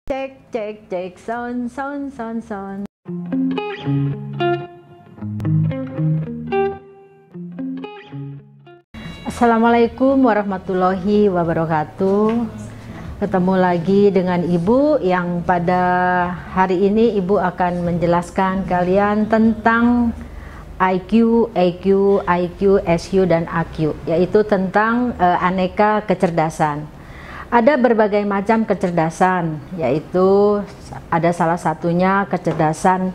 Cek cek cek sound sound sound sound. Assalamualaikum warahmatullahi wabarakatuh. Ketemu lagi dengan Ibu yang pada hari ini Ibu akan menjelaskan kalian tentang IQ, EQ, IQ, SQ, dan AQ, yaitu tentang aneka kecerdasan. Ada berbagai macam kecerdasan, yaitu ada salah satunya kecerdasan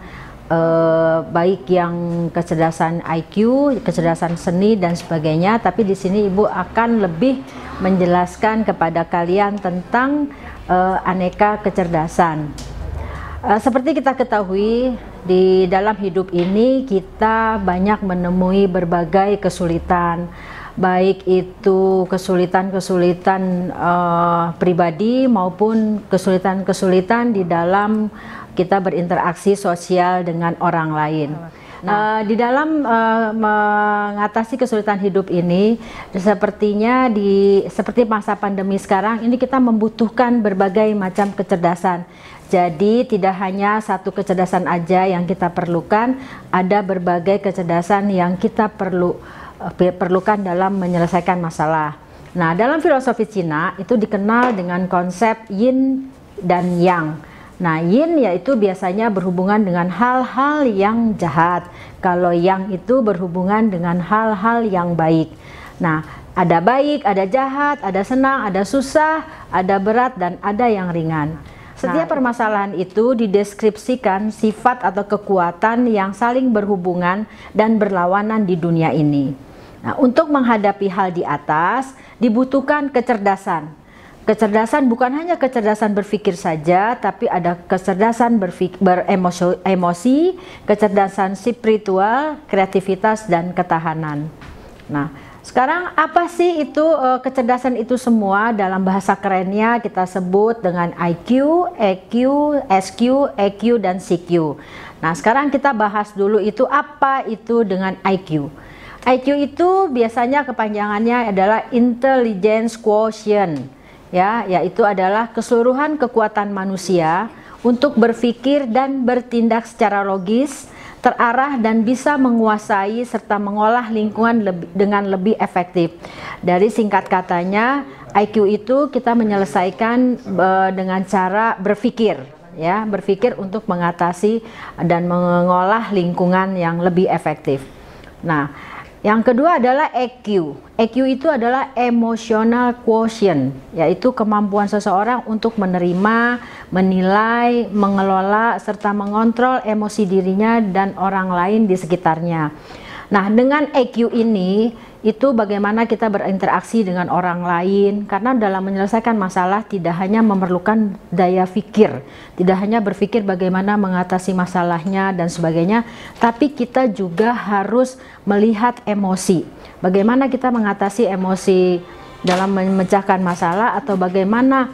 baik yang kecerdasan IQ, kecerdasan seni dan sebagainya. Tapi di sini Ibu akan lebih menjelaskan kepada kalian tentang aneka kecerdasan. Seperti kita ketahui, di dalam hidup ini kita banyak menemui berbagai kesulitan, baik itu kesulitan-kesulitan pribadi maupun kesulitan-kesulitan di dalam kita berinteraksi sosial dengan orang lain. Di dalam mengatasi kesulitan hidup ini, sepertinya seperti masa pandemi sekarang ini kita membutuhkan berbagai macam kecerdasan. Jadi tidak hanya satu kecerdasan aja yang kita perlukan, ada berbagai kecerdasan yang kita perlukan dalam menyelesaikan masalah. Nah, dalam filosofi Cina itu dikenal dengan konsep yin dan yang. Nah, yin yaitu biasanya berhubungan dengan hal-hal yang jahat, kalau yang itu berhubungan dengan hal-hal yang baik. Nah, ada baik, ada jahat, ada senang, ada susah, ada berat, dan ada yang ringan. Setiap permasalahan itu dideskripsikan sifat atau kekuatan yang saling berhubungan dan berlawanan di dunia ini. Nah, untuk menghadapi hal di atas dibutuhkan kecerdasan. Kecerdasan bukan hanya kecerdasan berpikir saja, tapi ada kecerdasan beremosi, kecerdasan spiritual, kreativitas, dan ketahanan. Nah, sekarang apa sih itu kecerdasan itu semua? Dalam bahasa kerennya kita sebut dengan IQ, EQ, SQ, EQ, dan CQ. Nah, sekarang kita bahas dulu itu apa itu dengan IQ. IQ itu biasanya kepanjangannya adalah Intelligence Quotient, ya, yaitu adalah keseluruhan kekuatan manusia untuk berpikir dan bertindak secara logis, terarah, dan bisa menguasai serta mengolah lingkungan dengan lebih efektif. Dari singkat katanya, IQ itu kita menyelesaikan dengan cara berpikir, ya, berpikir untuk mengatasi dan mengolah lingkungan yang lebih efektif. Nah, yang kedua adalah EQ. EQ itu adalah Emotional Quotient, yaitu kemampuan seseorang untuk menerima, menilai, mengelola, serta mengontrol emosi dirinya dan orang lain di sekitarnya. Nah, dengan EQ ini, itu bagaimana kita berinteraksi dengan orang lain, karena dalam menyelesaikan masalah tidak hanya memerlukan daya pikir, tidak hanya berpikir bagaimana mengatasi masalahnya dan sebagainya, tapi kita juga harus melihat emosi. Bagaimana kita mengatasi emosi dalam memecahkan masalah, atau bagaimana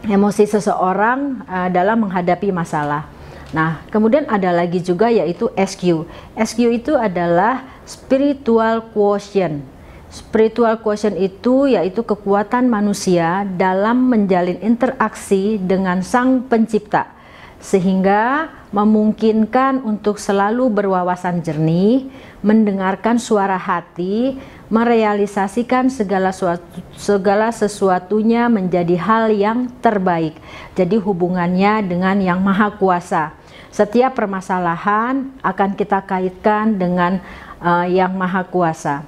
emosi seseorang dalam menghadapi masalah. Nah, kemudian ada lagi juga yaitu SQ. SQ itu adalah Spiritual Quotient. Spiritual Quotient itu yaitu kekuatan manusia dalam menjalin interaksi dengan Sang Pencipta, sehingga memungkinkan untuk selalu berwawasan jernih, mendengarkan suara hati, merealisasikan segala sesuatunya menjadi hal yang terbaik. Jadi hubungannya dengan Yang Maha Kuasa. Setiap permasalahan akan kita kaitkan dengan Yang Maha Kuasa.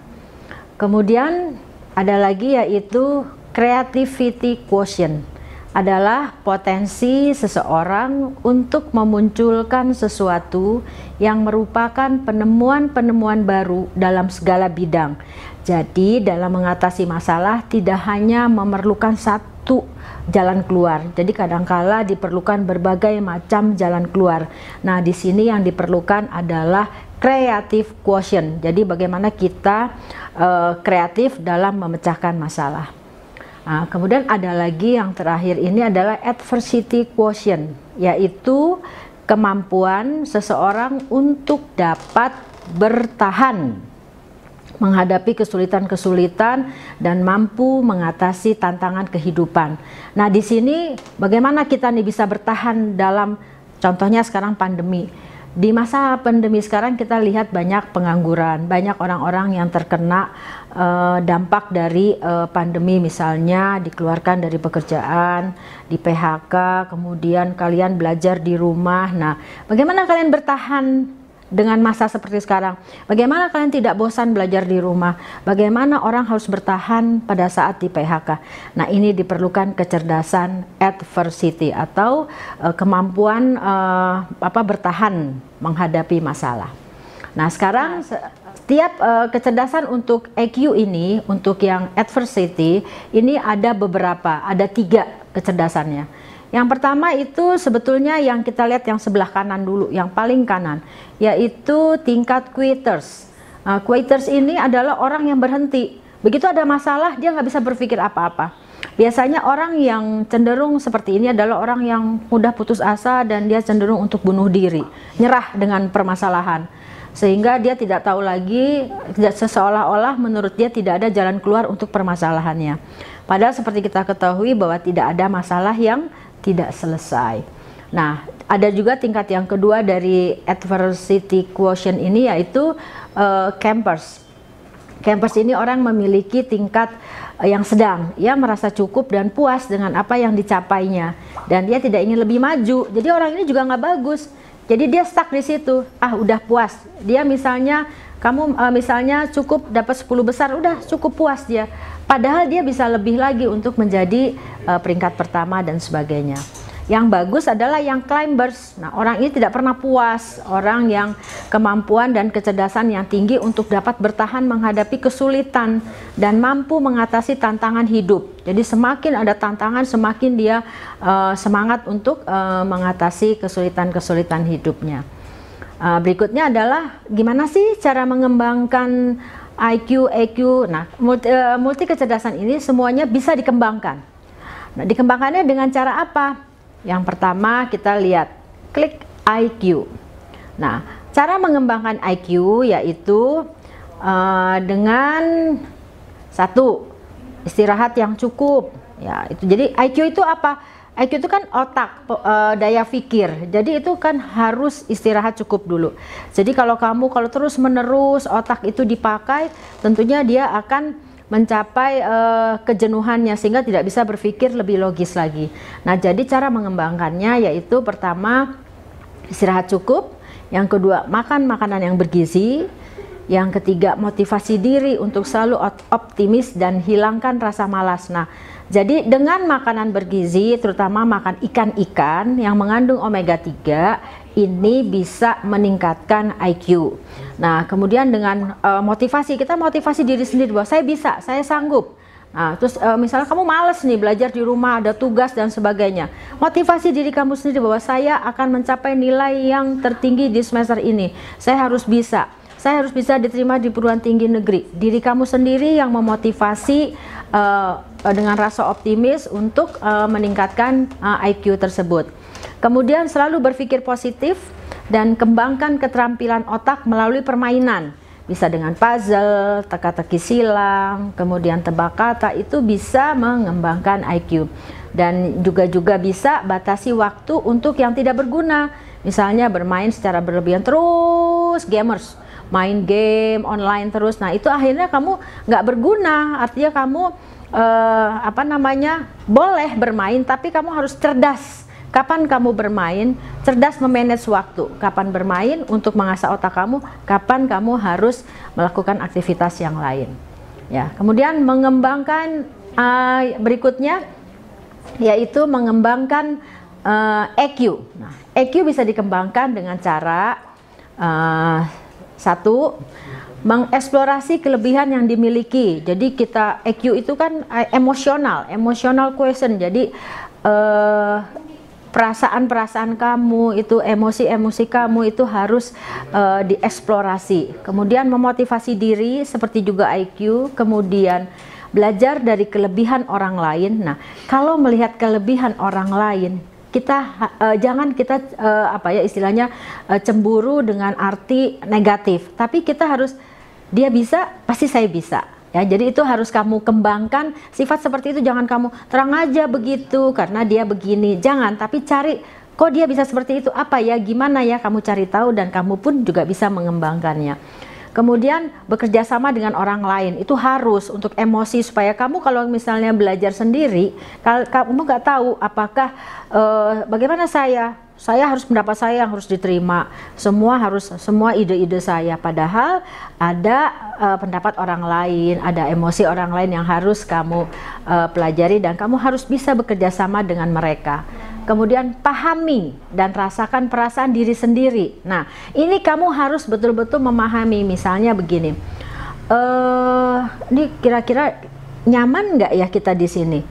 Kemudian ada lagi yaitu Creativity Quotient, adalah potensi seseorang untuk memunculkan sesuatu yang merupakan penemuan-penemuan baru dalam segala bidang. Jadi dalam mengatasi masalah tidak hanya memerlukan satu jalan keluar. Jadi kadangkala diperlukan berbagai macam jalan keluar. Nah, di sini yang diperlukan adalah creative quotient. Jadi bagaimana kita kreatif dalam memecahkan masalah. Nah, kemudian ada lagi yang terakhir ini adalah adversity quotient, yaitu kemampuan seseorang untuk dapat bertahan menghadapi kesulitan-kesulitan dan mampu mengatasi tantangan kehidupan. Nah, di sini bagaimana kita nih bisa bertahan dalam, contohnya sekarang pandemi. Di masa pandemi sekarang kita lihat banyak pengangguran, banyak orang-orang yang terkena dampak dari pandemi, misalnya dikeluarkan dari pekerjaan, di PHK, kemudian kalian belajar di rumah. Nah, bagaimana kalian bertahan dengan masa seperti sekarang? Bagaimana kalian tidak bosan belajar di rumah? Bagaimana orang harus bertahan pada saat di PHK? Nah, ini diperlukan kecerdasan adversity atau kemampuan bertahan menghadapi masalah. Nah, sekarang setiap kecerdasan untuk EQ ini, untuk yang adversity ini ada beberapa, ada 3 kecerdasannya. Yang pertama itu sebetulnya yang kita lihat yang sebelah kanan dulu, yang paling kanan, yaitu tingkat quitters. Quitters ini adalah orang yang berhenti. Begitu ada masalah, dia nggak bisa berpikir apa-apa. Biasanya orang yang cenderung seperti ini adalah orang yang mudah putus asa dan dia cenderung untuk bunuh diri, nyerah dengan permasalahan. Sehingga dia tidak tahu lagi, seolah-olah menurut dia tidak ada jalan keluar untuk permasalahannya. Padahal seperti kita ketahui bahwa tidak ada masalah yang tidak selesai. Nah, ada juga tingkat yang kedua dari adversity quotient ini, yaitu campers. Campers ini orang memiliki tingkat yang sedang, ia merasa cukup dan puas dengan apa yang dicapainya, dan dia tidak ingin lebih maju. Jadi orang ini juga nggak bagus. Jadi dia stuck di situ. Udah puas. Dia misalnya misalnya cukup dapat 10 besar, udah cukup puas dia. Padahal dia bisa lebih lagi untuk menjadi peringkat pertama dan sebagainya. Yang bagus adalah yang climbers. Nah, orang ini tidak pernah puas, orang yang kemampuan dan kecerdasan yang tinggi untuk dapat bertahan menghadapi kesulitan dan mampu mengatasi tantangan hidup. Jadi semakin ada tantangan, semakin dia semangat untuk mengatasi kesulitan-kesulitan hidupnya. Berikutnya adalah gimana sih cara mengembangkan IQ, EQ. Nah, multi kecerdasan ini semuanya bisa dikembangkan. Nah, dikembangkannya dengan cara apa? Yang pertama kita lihat, klik IQ. Nah, cara mengembangkan IQ yaitu dengan 1, istirahat yang cukup. Ya, itu. Jadi IQ itu apa? IQ itu kan otak, daya pikir. Jadi itu kan harus istirahat cukup dulu. Jadi kalau terus menerus otak itu dipakai, tentunya dia akan mencapai kejenuhannya sehingga tidak bisa berpikir lebih logis lagi. Nah, jadi cara mengembangkannya yaitu pertama istirahat cukup, yang kedua makan makanan yang bergizi, yang ketiga motivasi diri untuk selalu optimis dan hilangkan rasa malas. Nah, jadi dengan makanan bergizi, terutama makan ikan-ikan yang mengandung omega 3, ini bisa meningkatkan IQ. Nah, kemudian dengan motivasi, kita motivasi diri sendiri bahwa saya bisa, saya sanggup. Nah, terus misalnya kamu males nih belajar di rumah, ada tugas dan sebagainya. Motivasi diri kamu sendiri bahwa saya akan mencapai nilai yang tertinggi di semester ini. Saya harus bisa. Saya harus bisa diterima di perguruan tinggi negeri. Diri kamu sendiri yang memotivasi dengan rasa optimis untuk meningkatkan IQ tersebut. Kemudian selalu berpikir positif dan kembangkan keterampilan otak melalui permainan. Bisa dengan puzzle, teka-teki silang, kemudian tebak kata, itu bisa mengembangkan IQ. Dan juga bisa batasi waktu untuk yang tidak berguna. Misalnya bermain secara berlebihan terus, gamers, main game online terus. Nah, itu akhirnya kamu nggak berguna. Artinya kamu boleh bermain, tapi kamu harus cerdas. Kapan kamu bermain, cerdas memanage waktu. Kapan bermain untuk mengasah otak kamu, kapan kamu harus melakukan aktivitas yang lain. Ya, kemudian mengembangkan berikutnya yaitu mengembangkan EQ. Nah, EQ bisa dikembangkan dengan cara 1, mengeksplorasi kelebihan yang dimiliki. Jadi kita EQ itu kan emotional quotient. Jadi perasaan-perasaan kamu itu, emosi-emosi kamu itu harus dieksplorasi. Kemudian memotivasi diri seperti juga IQ. Kemudian belajar dari kelebihan orang lain. Nah, kalau melihat kelebihan orang lain, jangan kita istilahnya cemburu dengan arti negatif, tapi kita harus Dia bisa, pasti saya bisa. Ya, jadi itu harus kamu kembangkan sifat seperti itu. Jangan kamu terang aja begitu karena dia begini. Jangan, tapi cari kok dia bisa seperti itu, apa ya, gimana ya, kamu cari tahu dan kamu pun juga bisa mengembangkannya. Kemudian bekerja sama dengan orang lain itu harus untuk emosi, supaya kamu kalau misalnya belajar sendiri, kamu nggak tahu apakah bagaimana saya harus pendapat saya yang harus diterima, semua ide-ide saya, padahal ada pendapat orang lain, ada emosi orang lain yang harus kamu pelajari dan kamu harus bisa bekerja sama dengan mereka. Kemudian pahami dan rasakan perasaan diri sendiri. Nah, ini kamu harus betul-betul memahami. Misalnya begini, ini kira-kira nyaman nggak ya kita di sini?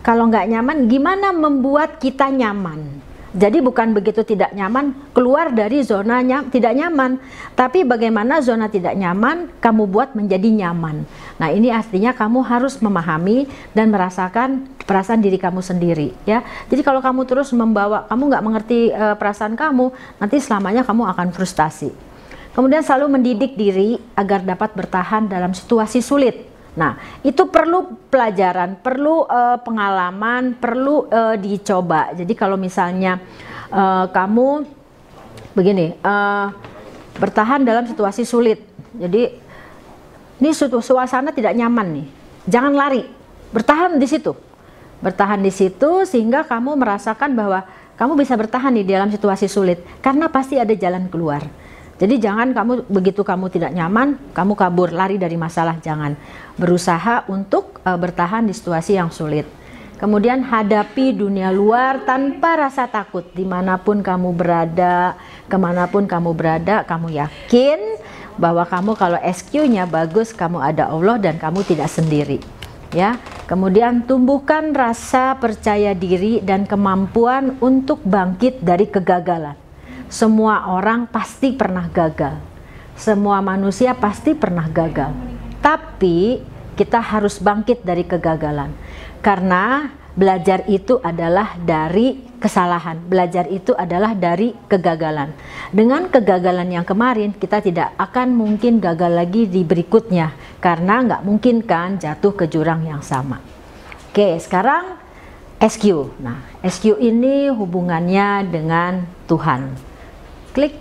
Kalau nggak nyaman, gimana membuat kita nyaman? Jadi bukan begitu tidak nyaman, keluar dari zona tidak nyaman, tapi bagaimana zona tidak nyaman kamu buat menjadi nyaman. Nah, ini artinya kamu harus memahami dan merasakan perasaan diri kamu sendiri, ya. Jadi kalau kamu terus membawa, kamu nggak mengerti perasaan kamu, nanti selamanya kamu akan frustasi. Kemudian selalu mendidik diri agar dapat bertahan dalam situasi sulit. Nah, itu perlu pelajaran, perlu pengalaman, perlu dicoba. Jadi kalau misalnya kamu begini, bertahan dalam situasi sulit, jadi ini suasana tidak nyaman nih, jangan lari, bertahan di situ. Bertahan di situ sehingga kamu merasakan bahwa kamu bisa bertahan di dalam situasi sulit, karena pasti ada jalan keluar. Jadi jangan begitu kamu tidak nyaman, kamu kabur, lari dari masalah, jangan. Berusaha untuk bertahan di situasi yang sulit. Kemudian hadapi dunia luar tanpa rasa takut. Dimanapun kamu berada, kemanapun kamu berada, kamu yakin bahwa kamu kalau SQ-nya bagus, kamu ada Allah dan kamu tidak sendiri. Ya. Kemudian tumbuhkan rasa percaya diri dan kemampuan untuk bangkit dari kegagalan. Semua orang pasti pernah gagal, semua manusia pasti pernah gagal, tapi kita harus bangkit dari kegagalan, karena belajar itu adalah dari kesalahan, belajar itu adalah dari kegagalan. Dengan kegagalan yang kemarin, kita tidak akan mungkin gagal lagi di berikutnya, karena nggak mungkin kan jatuh ke jurang yang sama. Oke, sekarang SQ. Nah, SQ ini hubungannya dengan Tuhan. Klik.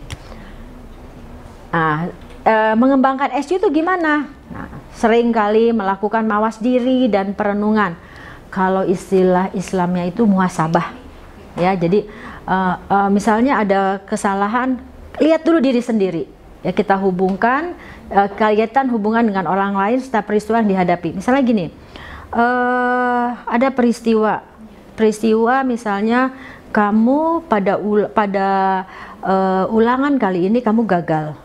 Nah, mengembangkan SQ itu gimana? Nah, sering kali melakukan mawas diri dan perenungan. Kalau istilah Islamnya itu muhasabah, ya. Jadi misalnya ada kesalahan, lihat dulu diri sendiri. Ya, kita hubungkan kaitan hubungan dengan orang lain setelah peristiwa yang dihadapi. Misalnya gini, ada peristiwa misalnya kamu pada ulangan kali ini kamu gagal.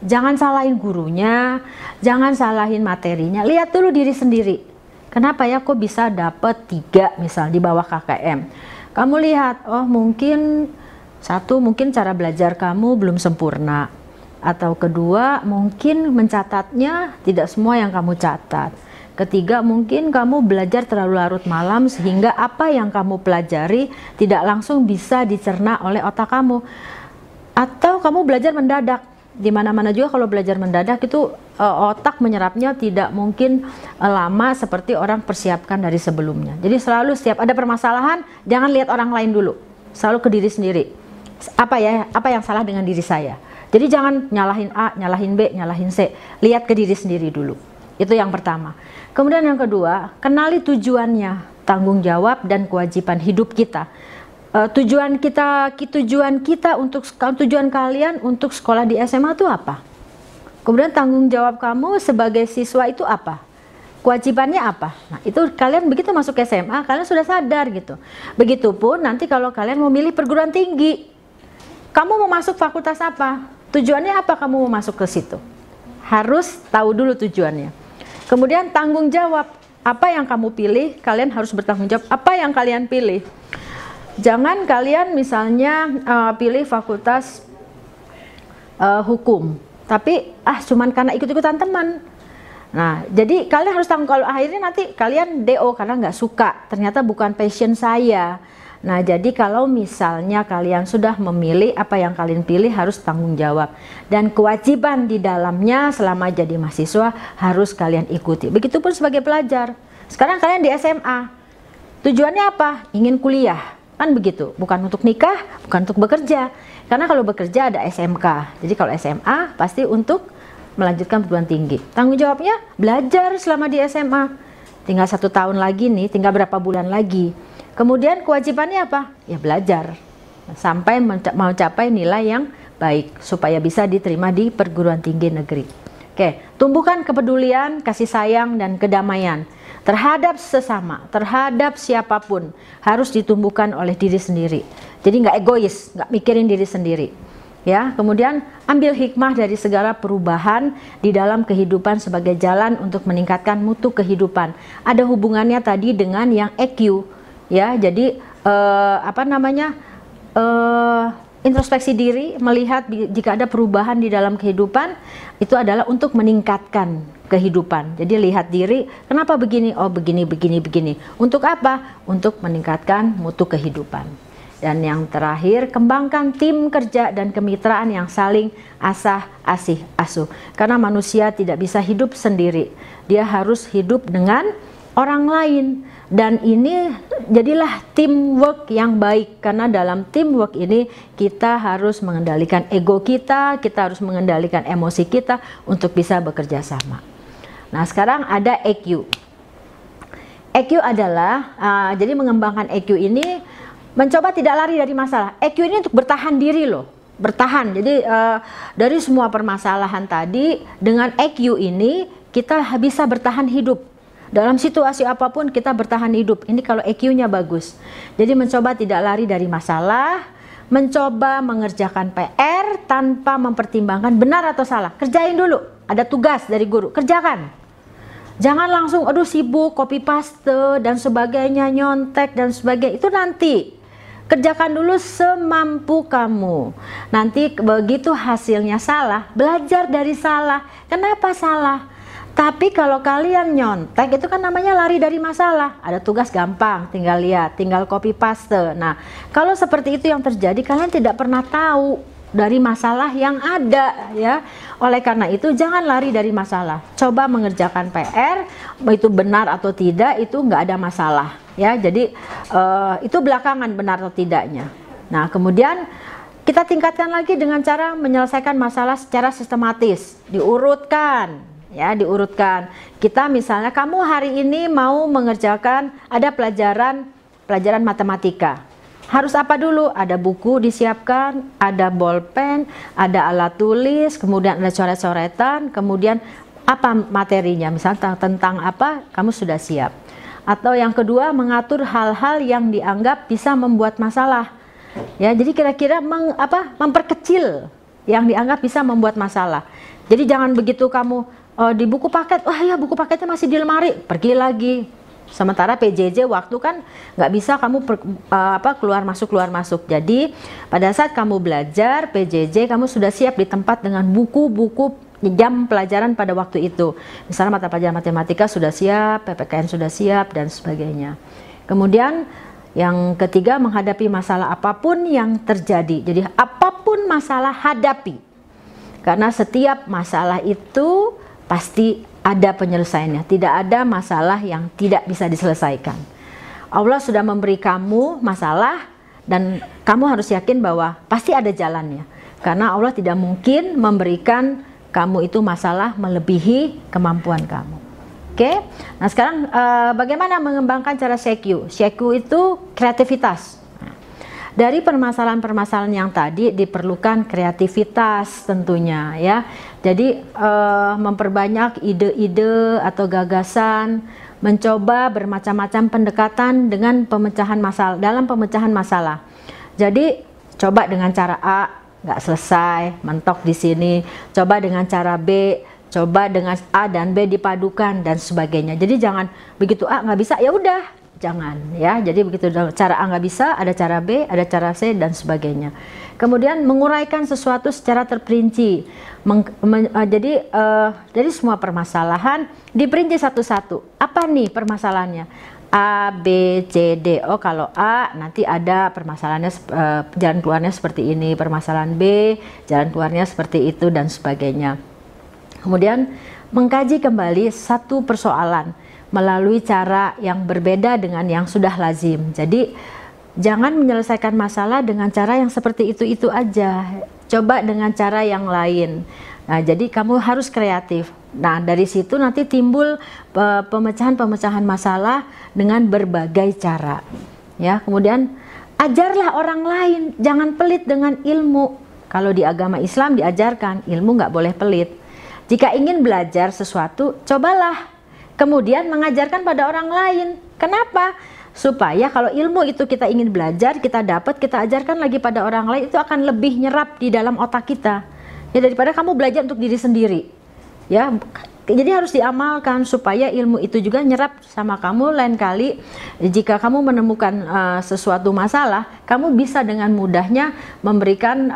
Jangan salahin gurunya, jangan salahin materinya, lihat dulu diri sendiri. Kenapa ya kok bisa dapet 3 misal di bawah KKM? Kamu lihat, oh mungkin cara belajar kamu belum sempurna, atau kedua mungkin mencatatnya tidak semua yang kamu catat. Ketiga, mungkin kamu belajar terlalu larut malam sehingga apa yang kamu pelajari tidak langsung bisa dicerna oleh otak kamu. Atau kamu belajar mendadak. Di mana-mana juga kalau belajar mendadak itu otak menyerapnya tidak mungkin lama seperti orang persiapkan dari sebelumnya. Jadi selalu setiap ada permasalahan, jangan lihat orang lain dulu. Selalu ke diri sendiri. Apa yang salah dengan diri saya? Jadi jangan nyalahin A, nyalahin B, nyalahin C. Lihat ke diri sendiri dulu. Itu yang pertama. Kemudian yang kedua, kenali tujuannya, tanggung jawab dan kewajiban hidup kita. Tujuan kalian untuk sekolah di SMA itu apa? Kemudian tanggung jawab kamu sebagai siswa itu apa? Kewajibannya apa? Nah, itu kalian begitu masuk SMA, kalian sudah sadar gitu. Begitupun nanti kalau kalian mau milih perguruan tinggi, kamu mau masuk fakultas apa? Tujuannya apa kamu mau masuk ke situ? Harus tahu dulu tujuannya. Kemudian tanggung jawab, apa yang kamu pilih, kalian harus bertanggung jawab apa yang kalian pilih. Jangan kalian misalnya pilih fakultas hukum, tapi cuman karena ikut-ikutan teman. Nah, jadi kalian harus tanggung, kalau akhirnya nanti kalian DO karena nggak suka, ternyata bukan passion saya. Nah, jadi kalau misalnya kalian sudah memilih, apa yang kalian pilih harus tanggung jawab. Dan kewajiban di dalamnya selama jadi mahasiswa harus kalian ikuti. Begitupun sebagai pelajar. Sekarang kalian di SMA. Tujuannya apa? Ingin kuliah. Kan begitu. Bukan untuk nikah, bukan untuk bekerja. Karena kalau bekerja ada SMK. Jadi kalau SMA pasti untuk melanjutkan perguruan tinggi. Tanggung jawabnya belajar selama di SMA. Tinggal 1 tahun lagi nih, tinggal berapa bulan lagi. Kemudian kewajibannya apa? Ya belajar sampai mencapai nilai yang baik supaya bisa diterima di perguruan tinggi negeri. Oke, tumbuhkan kepedulian, kasih sayang dan kedamaian terhadap sesama, terhadap siapapun harus ditumbuhkan oleh diri sendiri. Jadi nggak egois, nggak mikirin diri sendiri. Ya, kemudian ambil hikmah dari segala perubahan di dalam kehidupan sebagai jalan untuk meningkatkan mutu kehidupan. Ada hubungannya tadi dengan yang EQ. Ya, jadi introspeksi diri, melihat jika ada perubahan di dalam kehidupan, itu adalah untuk meningkatkan kehidupan. Jadi lihat diri, kenapa begini? Oh begini. Untuk apa? Untuk meningkatkan mutu kehidupan. Dan yang terakhir, kembangkan tim kerja dan kemitraan yang saling asih asuh. Karena manusia tidak bisa hidup sendiri, dia harus hidup dengan orang lain. Dan ini jadilah teamwork yang baik, karena dalam teamwork ini kita harus mengendalikan ego kita harus mengendalikan emosi kita untuk bisa bekerja sama. Nah, sekarang ada EQ. EQ adalah, jadi mengembangkan EQ ini mencoba tidak lari dari masalah. EQ ini untuk bertahan diri loh, bertahan. Jadi dari semua permasalahan tadi, dengan EQ ini kita bisa bertahan hidup. Dalam situasi apapun kita bertahan hidup. Ini kalau EQ-nya bagus. Jadi mencoba tidak lari dari masalah, mencoba mengerjakan PR tanpa mempertimbangkan benar atau salah. Kerjain dulu. Ada tugas dari guru, kerjakan. Jangan langsung aduh sibuk copy paste dan sebagainya, nyontek dan sebagainya. Itu nanti. Kerjakan dulu semampu kamu. Nanti begitu hasilnya salah, belajar dari salah. Kenapa salah? Tapi kalau kalian nyontek itu kan namanya lari dari masalah. Ada tugas gampang, tinggal lihat, tinggal copy paste. Nah, kalau seperti itu yang terjadi, kalian tidak pernah tahu dari masalah yang ada, ya. Oleh karena itu jangan lari dari masalah. Coba mengerjakan PR, itu benar atau tidak itu nggak ada masalah, ya. Jadi itu belakangan benar atau tidaknya. Nah, kemudian kita tingkatkan lagi dengan cara menyelesaikan masalah secara sistematis, diurutkan. Ya, diurutkan. Kita misalnya kamu hari ini mau mengerjakan ada pelajaran matematika. Harus apa dulu? Ada buku disiapkan, ada bolpen, ada alat tulis, kemudian ada coret-coretan, kemudian apa materinya? Misalnya tentang apa, kamu sudah siap. Atau yang kedua, mengatur hal-hal yang dianggap bisa membuat masalah. Ya, jadi kira-kira memperkecil yang dianggap bisa membuat masalah. Jadi jangan begitu kamu di buku paket, wah ya buku paketnya masih di lemari, pergi lagi. Sementara PJJ waktu kan nggak bisa kamu keluar masuk. Jadi pada saat kamu belajar PJJ kamu sudah siap di tempat dengan buku-buku jam pelajaran pada waktu itu. Misalnya mata pelajaran matematika sudah siap, PPKN sudah siap dan sebagainya. Kemudian yang ketiga, menghadapi masalah apapun yang terjadi. Jadi apapun masalah hadapi. Karena setiap masalah itu pasti ada penyelesaiannya. Tidak ada masalah yang tidak bisa diselesaikan. Allah sudah memberi kamu masalah dan kamu harus yakin bahwa pasti ada jalannya. Karena Allah tidak mungkin memberikan kamu itu masalah melebihi kemampuan kamu. Oke. Nah, sekarang bagaimana mengembangkan cara CQ? CQ itu kreativitas. Dari permasalahan-permasalahan yang tadi diperlukan kreativitas tentunya, ya. Jadi memperbanyak ide-ide atau gagasan, mencoba bermacam-macam pendekatan dengan pemecahan masalah, dalam pemecahan masalah. Jadi coba dengan cara A nggak selesai, mentok di sini. Coba dengan cara B, coba dengan A dan B dipadukan dan sebagainya. Jadi jangan begitu A nggak bisa, ya udah. Jangan, ya. Jadi begitu cara A nggak bisa, ada cara B, ada cara C dan sebagainya. Kemudian menguraikan sesuatu secara terperinci. Jadi semua permasalahan diperinci satu-satu. Apa nih permasalahannya? A, B, C, D. Oh, kalau A nanti ada permasalahannya, jalan keluarnya seperti ini, permasalahan B, jalan keluarnya seperti itu, dan sebagainya. Kemudian mengkaji kembali satu persoalan melalui cara yang berbeda dengan yang sudah lazim. Jadi jangan menyelesaikan masalah dengan cara yang seperti itu aja. Coba dengan cara yang lain. Nah, jadi kamu harus kreatif. Nah, dari situ nanti timbul pemecahan-pemecahan masalah dengan berbagai cara. Ya, kemudian ajarlah orang lain, jangan pelit dengan ilmu. Kalau di agama Islam diajarkan, ilmu nggak boleh pelit. Jika ingin belajar sesuatu, cobalah. Kemudian mengajarkan pada orang lain. Kenapa? Supaya kalau ilmu itu kita ingin belajar, kita dapat, kita ajarkan lagi pada orang lain, itu akan lebih nyerap di dalam otak kita. Ya, daripada kamu belajar untuk diri sendiri. Ya, jadi harus diamalkan supaya ilmu itu juga nyerap sama kamu. Lain kali jika kamu menemukan sesuatu masalah, kamu bisa dengan mudahnya memberikan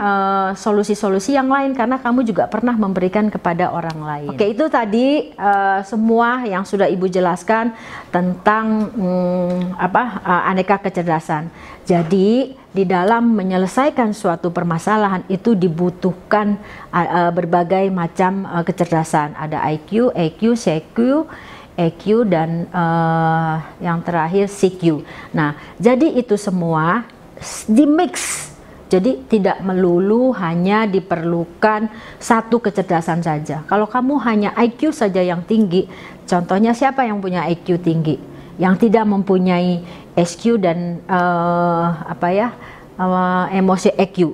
solusi-solusi yang lain karena kamu juga pernah memberikan kepada orang lain. Oke, itu tadi semua yang sudah Ibu jelaskan tentang aneka kecerdasan. Jadi di dalam menyelesaikan suatu permasalahan itu dibutuhkan berbagai macam kecerdasan. Ada IQ, EQ, CQ, EQ, dan yang terakhir CQ. Nah, jadi itu semua dimix. Jadi tidak melulu hanya diperlukan satu kecerdasan saja. Kalau kamu hanya IQ saja yang tinggi, contohnya siapa yang punya IQ tinggi? Yang tidak mempunyai SQ dan emosi EQ.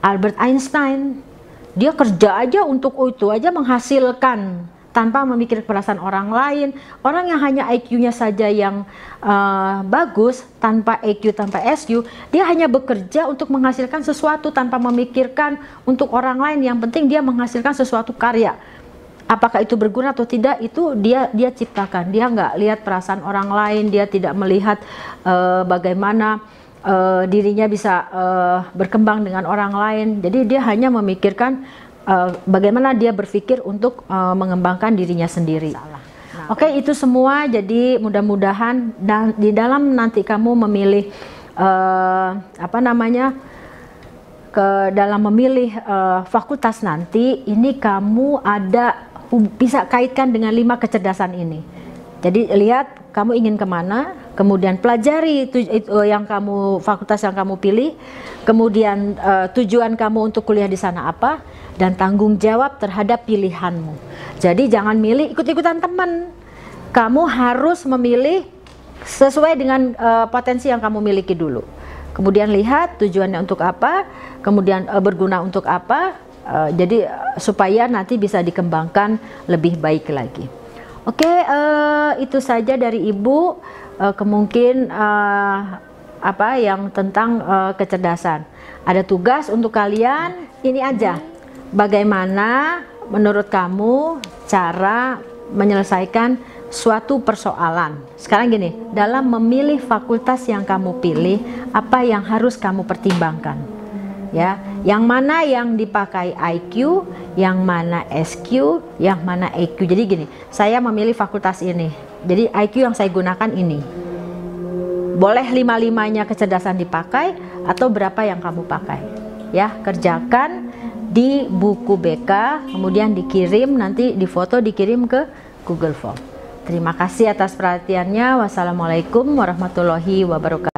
Albert Einstein, dia kerja aja untuk itu aja menghasilkan tanpa memikir perasaan orang lain. Orang yang hanya IQ-nya saja yang bagus, tanpa EQ, tanpa SQ, dia hanya bekerja untuk menghasilkan sesuatu tanpa memikirkan untuk orang lain. Yang penting dia menghasilkan sesuatu karya. Apakah itu berguna atau tidak, itu dia ciptakan. Dia nggak lihat perasaan orang lain, dia tidak melihat bagaimana dirinya bisa berkembang dengan orang lain. Jadi dia hanya memikirkan bagaimana dia berpikir untuk mengembangkan dirinya sendiri. Oke, itu semua. Jadi mudah-mudahan di dalam nanti kamu memilih dalam memilih fakultas nanti, ini kamu bisa kaitkan dengan 5 kecerdasan ini. Jadi lihat kamu ingin kemana, kemudian pelajari fakultas yang kamu pilih, kemudian tujuan kamu untuk kuliah di sana apa, dan tanggung jawab terhadap pilihanmu. Jadi jangan milih ikut-ikutan teman. Kamu harus memilih sesuai dengan potensi yang kamu miliki dulu. Kemudian lihat tujuannya untuk apa, kemudian berguna untuk apa. Jadi supaya nanti bisa dikembangkan lebih baik lagi. Oke, itu saja dari Ibu. Kemungkinan yang tentang kecerdasan. Ada tugas untuk kalian. Ini aja. Bagaimana menurut kamu cara menyelesaikan suatu persoalan? Sekarang gini, dalam memilih fakultas yang kamu pilih, apa yang harus kamu pertimbangkan? Ya, yang mana yang dipakai IQ, yang mana SQ, yang mana EQ. Jadi gini, saya memilih fakultas ini, jadi IQ yang saya gunakan ini. Boleh 5-5-nya kecerdasan dipakai atau berapa yang kamu pakai. Ya, kerjakan di buku BK, kemudian dikirim, nanti difoto, dikirim ke Google Form. Terima kasih atas perhatiannya. Wassalamualaikum warahmatullahi wabarakatuh.